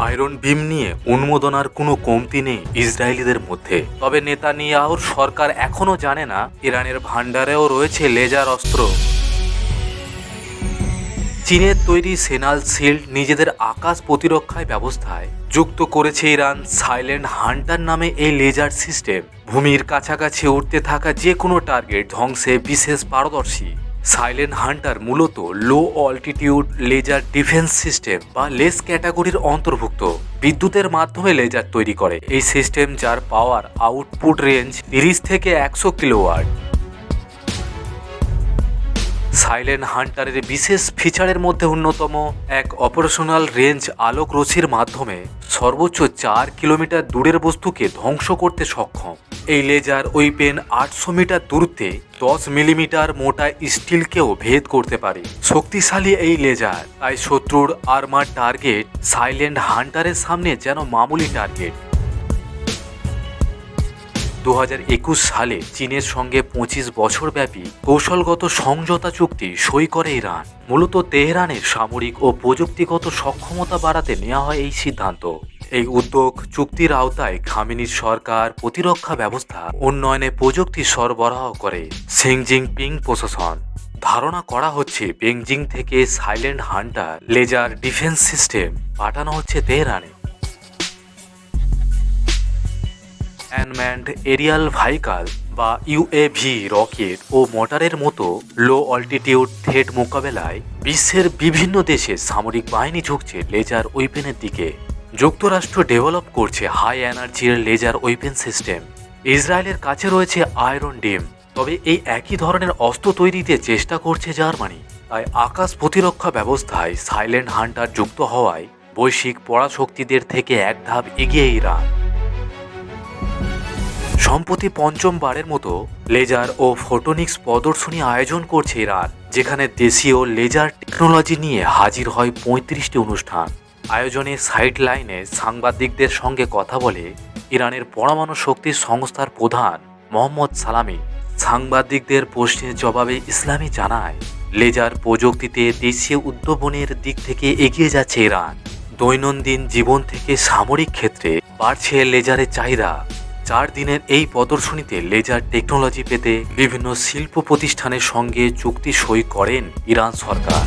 Iron বিম নিয়ে উন্মাদনার কোনো কমতি নেই ইসরায়েলিদের মধ্যে। তবে নেতানিয়াহুর সরকার এখনও জানে না ইরানের ভান্ডারেও রয়েছে লেজার অস্ত্র। চীনের তৈরি সেনাল শিল্ড নিজেদের আকাশ প্রতিরক্ষায় ব্যবস্থায় যুক্ত করেছে ইরান সাইলেন্ট হান্টার নামে এই লেজার সিস্টেম। ভূমির কাছাকাছি উঠতে থাকা যে কোনো টার্গেট ধ্বংসে বিশেষ পারদর্শী। সাইলেন্ট হান্টার মূলত লো অল্টিটিউড লেজার ডিফেন্স সিস্টেম বা লেস ক্যাটাগরির অন্তর্ভুক্ত। বিদ্যুতের মাধ্যমে লেজার তৈরি করে এই সিস্টেম, যার পাওয়ার আউটপুট রেঞ্জ 30 থেকে 100 কিলোওয়াট। সাইলেন্ট হান্টারের বিশেষ ফিচারের মধ্যে অন্যতম এক অপারেশনাল রেঞ্জ আলোক রশ্মির মাধ্যমে সর্বোচ্চ 4 কিলোমিটার দূরের বস্তুকে ধ্বংস করতে সক্ষম। এই লেজার ওয়েপেন 800 মিটার দূরত্বে 10 মিলিমিটার মোটা স্টিলকেও ভেদ করতে পারে। শক্তিশালী এই লেজার তাই শত্রুর আর্মার টার্গেট সাইলেন্ট হান্টারের সামনে যেন মামুলি টার্গেট। 2021 সালে চীনের সঙ্গে 25 বছরব্যাপী কৌশলগত সমঝোতা চুক্তি সই করে ইরান। মূলত তেহরানের সামরিক ও প্রযুক্তিগত সক্ষমতা বাড়াতে নেওয়া হয় এই সিদ্ধান্ত। এই উদ্যোগ চুক্তির আওতায় খামেনির সরকার প্রতিরক্ষা ব্যবস্থা উন্নয়নে প্রযুক্তি সরবরাহ করে শি জিনপিং প্রশাসন। ধারণা করা হচ্ছে বেইজিং থেকে silent hunter laser defence system পাঠানো হচ্ছে তেহরানে। অ্যানম্যান্ড এরিয়াল ভেহিকল বা ইউএভি, রকেট ও মোটরের মতো লো অল্টিটিউড থ্রেট মোকাবেলায় বিশ্বের বিভিন্ন দেশে সামরিক বাহিনী ঝুঁকছে লেজার ওয়েপেনের দিকে। যুক্তরাষ্ট্র ডেভেলপ করছে হাই এনার্জির লেজার ওয়েপেন সিস্টেম। ইসরায়েলের কাছে রয়েছে আয়রন ডিম। তবে এই একই ধরনের অস্ত্র তৈরিতে চেষ্টা করছে জার্মানি। তাই আকাশ প্রতিরক্ষা ব্যবস্থায় সাইলেন্ট হান্টার যুক্ত হওয়ায় বৈশ্বিক পরাশক্তিদের থেকে এক ধাপ এগিয়ে ইরান। সম্প্রতি পঞ্চমবারের মতো লেজার ও ফোটনিক্স প্রদর্শনী আয়োজন করছে ইরান, যেখানে দেশীয় লেজার টেকনোলজি নিয়ে হাজির হয় 35টি অনুষ্ঠান। আয়োজনে সাইড লাইনে সাংবাদিকদের সঙ্গে কথা বলে ইরানের পরমাণু শক্তি সংস্থার প্রধান মোহাম্মদ সালামি। সাংবাদিকদের প্রশ্নের জবাবে ইসলামী জানায়, লেজার প্রযুক্তিতে দেশীয় উদ্ভাবনের দিক থেকে এগিয়ে যাচ্ছে ইরান। দৈনন্দিন জীবন থেকে সামরিক ক্ষেত্রে বাড়ছে লেজারের চাহিদা। 4 দিনের এই প্রদর্শনীতে লেজার টেকনোলজি পেতে বিভিন্ন শিল্প প্রতিষ্ঠানের সঙ্গে চুক্তি সই করেন ইরান সরকার।